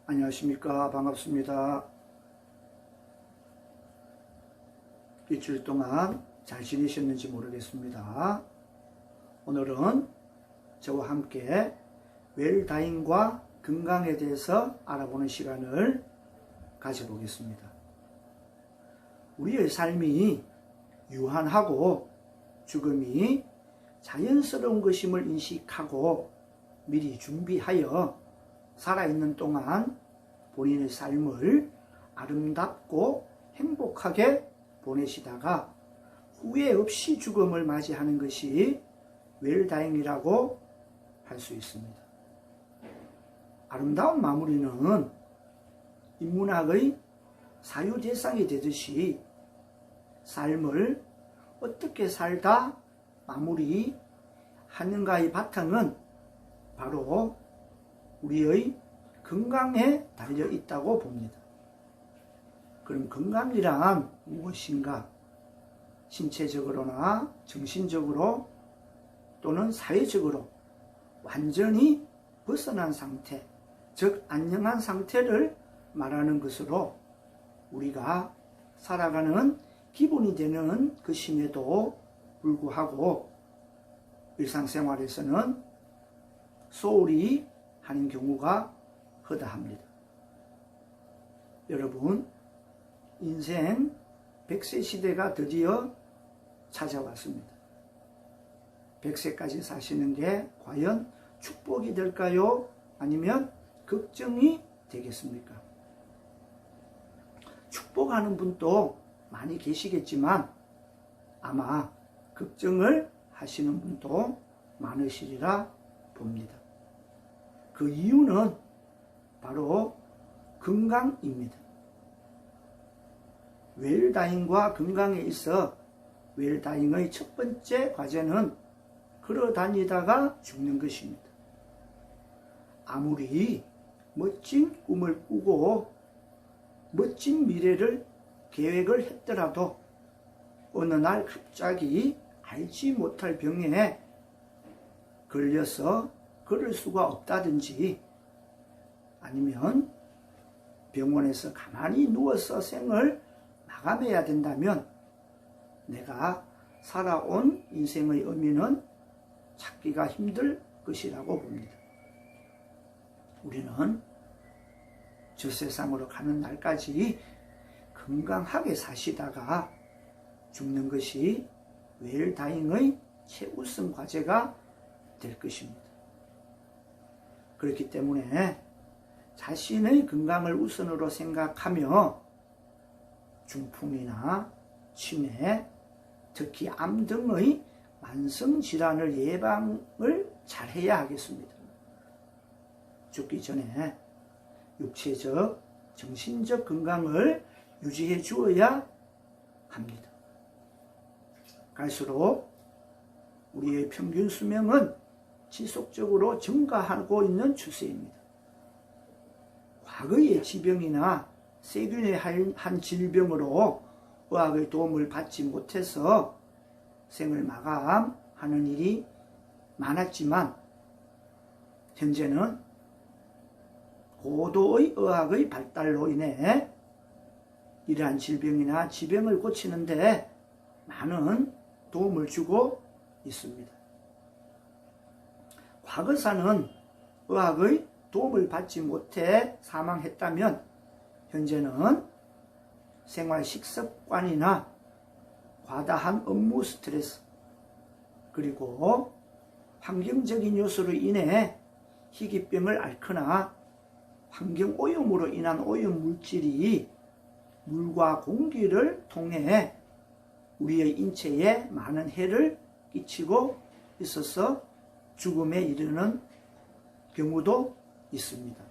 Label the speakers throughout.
Speaker 1: 안녕하십니까. 반갑습니다. 일주일 동안 잘 지내셨는지 모르겠습니다. 오늘은 저와 함께 웰다잉과 건강에 대해서 알아보는 시간을 가져보겠습니다. 우리의 삶이 유한하고 죽음이 자연스러운 것임을 인식하고 미리 준비하여 살아있는 동안 본인의 삶을 아름답고 행복하게 보내시다가 후회 없이 죽음을 맞이하는 것이 웰다잉이라고 할 수 있습니다. 아름다운 마무리는 인문학의 사유대상이 되듯이 삶을 어떻게 살다 마무리하는가의 바탕은 바로 우리의 건강에 달려 있다고 봅니다. 그럼 건강이란 무엇인가? 신체적으로나 정신적으로 또는 사회적으로 완전히 벗어난 상태, 즉 안녕한 상태를 말하는 것으로 우리가 살아가는 기본이 되는 것임에도 불구하고 일상생활에서는 소홀히 하는 경우가 허다합니다. 여러분, 인생 100세 시대가 드디어 찾아왔습니다. 100세까지 사시는 게 과연 축복이 될까요? 아니면 걱정이 되겠습니까? 축복하는 분도 많이 계시겠지만 아마 걱정을 하시는 분도 많으시리라 봅니다. 그 이유는 바로 건강입니다. 웰다잉과 건강에 있어 웰다잉의 첫 번째 과제는 걸어다니다가 죽는 것입니다. 아무리 멋진 꿈을 꾸고 멋진 미래를 계획을 했더라도 어느 날 갑자기 알지 못할 병에 걸려서 걸을 수가 없다든지 아니면 병원에서 가만히 누워서 생을 마감해야 된다면 내가 살아온 인생의 의미는 찾기가 힘들 것이라고 봅니다. 우리는 저 세상으로 가는 날까지 건강하게 사시다가 죽는 것이 웰다잉의 최우선 과제가 될 것입니다. 그렇기 때문에 자신의 건강을 우선으로 생각하며 중풍이나 치매, 특히 암 등의 만성질환을 예방을 잘해야 하겠습니다. 죽기 전에 육체적, 정신적 건강을 유지해 주어야 합니다. 갈수록 우리의 평균 수명은 지속적으로 증가하고 있는 추세입니다. 과거의 지병이나 세균의 한 질병으로 의학의 도움을 받지 못해서 생을 마감하는 일이 많았지만 현재는 고도의 의학의 발달로 인해 이러한 질병이나 지병을 고치는 데 많은 도움을 주고 있습니다. 과거사는 의학의 도움을 받지 못해 사망했다면 현재는 생활 식습관이나 과다한 업무 스트레스 그리고 환경적인 요소로 인해 희귀병을 앓거나 환경오염으로 인한 오염물질이 물과 공기를 통해 우리의 인체에 많은 해를 끼치고 있어서 죽음에 이르는 경우도 있습니다.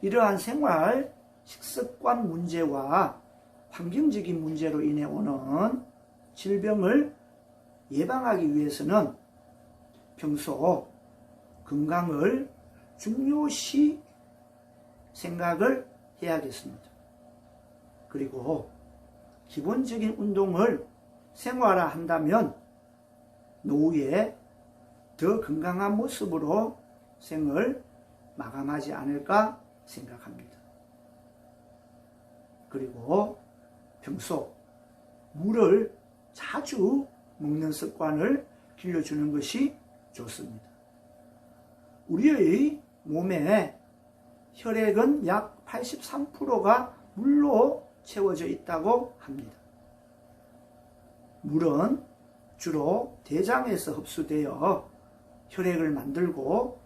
Speaker 1: 이러한 생활 식습관 문제와 환경적인 문제로 인해 오는 질병을 예방하기 위해서는 평소 건강을 중요시 생각을 해야겠습니다. 그리고 기본적인 운동을 생활화한다면 노후에 더 건강한 모습으로 생을 마감하지 않을까 생각합니다. 그리고 평소 물을 자주 먹는 습관을 길러주는 것이 좋습니다. 우리의 몸에 혈액은 약 83%가 물로 채워져 있다고 합니다. 물은 주로 대장에서 흡수되어 혈액을 만들고,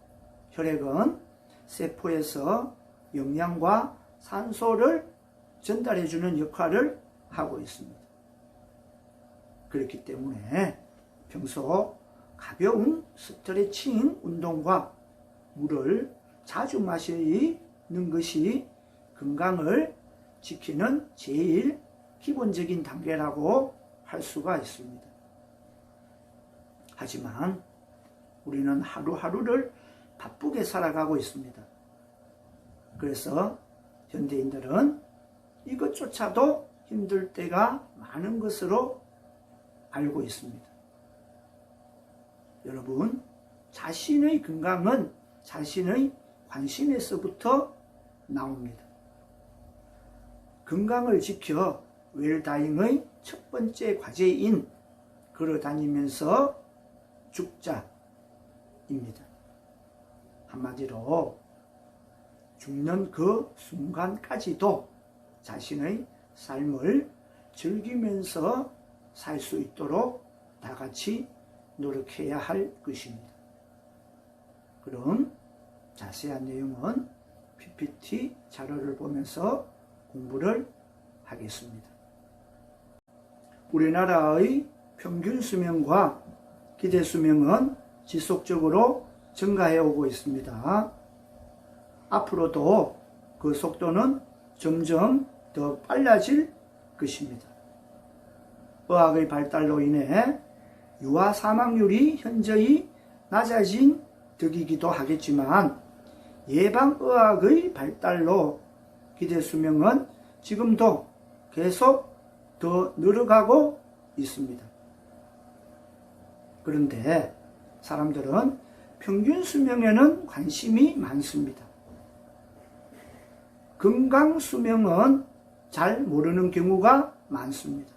Speaker 1: 혈액은 세포에서 영양과 산소를 전달해주는 역할을 하고 있습니다. 그렇기 때문에 평소 가벼운 스트레칭 운동과 물을 자주 마시는 것이 건강을 지키는 제일 기본적인 단계라고 할 수가 있습니다. 하지만 우리는 하루하루를 바쁘게 살아가고 있습니다. 그래서 현대인들은 이것조차도 힘들 때가 많은 것으로 알고 있습니다. 여러분, 자신의 건강은 자신의 관심에서부터 나옵니다. 건강을 지켜 웰다잉의 첫 번째 과제인 걸어다니면서 죽자입니다. 한마디로 죽는 그 순간까지도 자신의 삶을 즐기면서 살 수 있도록 다 같이 노력해야 할 것입니다. 그럼 자세한 내용은 PPT 자료를 보면서 공부를 하겠습니다. 우리나라의 평균 수명과 기대 수명은 지속적으로 증가해 오고 있습니다. 앞으로도 그 속도는 점점 더 빨라질 것입니다. 의학의 발달로 인해 유아 사망률이 현저히 낮아진 덕이기도 하겠지만, 예방의학의 발달로 기대 수명은 지금도 계속 더 늘어가고 있습니다. 그런데 사람들은 평균 수명에는 관심이 많습니다. 건강 수명은 잘 모르는 경우가 많습니다.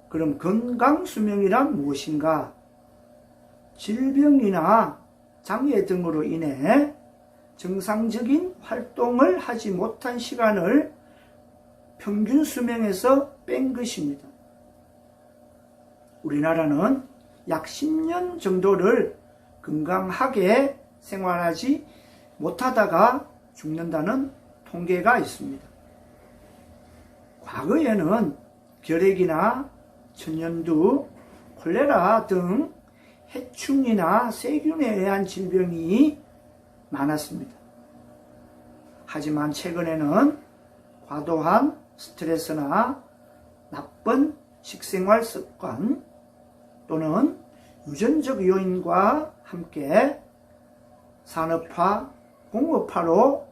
Speaker 1: 그럼 건강 수명이란 무엇인가? 질병이나 장애 등으로 인해 정상적인 활동을 하지 못한 시간을 평균 수명에서 뺀 것입니다. 우리나라는 약 10년 정도를 건강하게 생활하지 못하다가 죽는다는 통계가 있습니다. 과거에는 결핵이나 천연두, 콜레라 등 해충이나 세균에 의한 질병이 많았습니다. 하지만 최근에는 과도한 스트레스나 나쁜 식생활 습관 또는 유전적 요인과 함께 산업화, 공업화로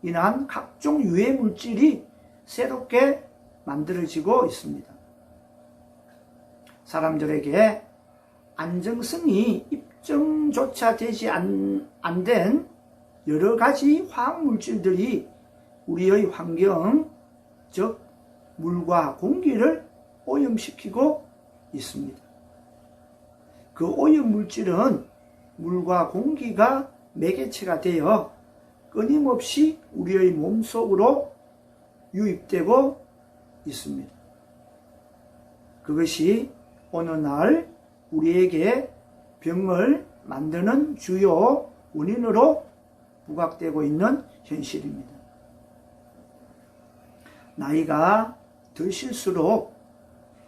Speaker 1: 인한 각종 유해 물질이 새롭게 만들어지고 있습니다. 사람들에게 안정성이 입증조차 되지 안 된 여러 가지 화학 물질들이 우리의 환경, 즉 물과 공기를 오염시키고 있습니다. 그 오염 물질은 물과 공기가 매개체가 되어 끊임없이 우리의 몸속으로 유입되고 있습니다. 그것이 어느 날 우리에게 병을 만드는 주요 원인으로 부각되고 있는 현실입니다. 나이가 드실수록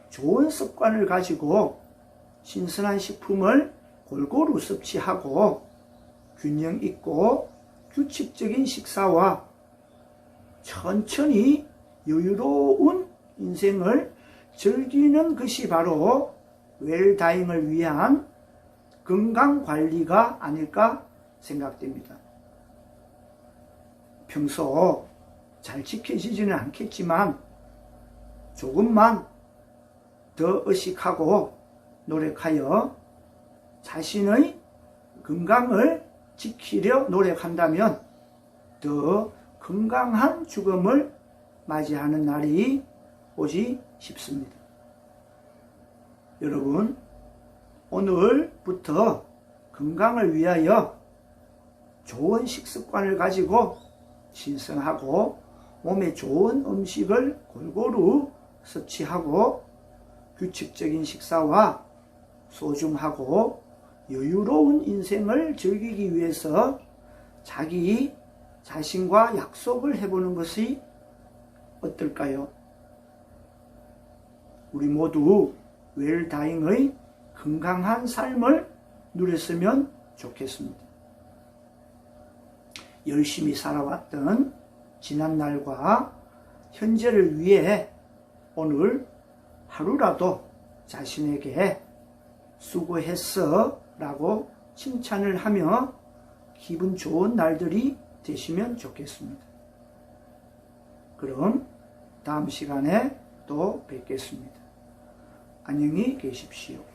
Speaker 1: 좋은 습관을 가지고 신선한 식품을 골고루 섭취하고 균형 있고 규칙적인 식사와 천천히 여유로운 인생을 즐기는 것이 바로 웰다잉을 위한 건강관리가 아닐까 생각됩니다. 평소 잘 지켜지지는 않겠지만 조금만 더 의식하고 노력하여 자신의 건강을 지키려 노력한다면 더 건강한 죽음을 맞이하는 날이 오지 싶습니다. 여러분, 오늘부터 건강을 위하여 좋은 식습관을 가지고 신선하고 몸에 좋은 음식을 골고루 섭취하고 규칙적인 식사와 소중하고 여유로운 인생을 즐기기 위해서 자기 자신과 약속을 해보는 것이 어떨까요? 우리 모두 웰다잉의 건강한 삶을 누렸으면 좋겠습니다. 열심히 살아왔던 지난날과 현재를 위해 오늘 하루라도 자신에게 수고했어 라고 칭찬을 하며 기분 좋은 날들이 되시면 좋겠습니다. 그럼 다음 시간에 또 뵙겠습니다. 안녕히 계십시오.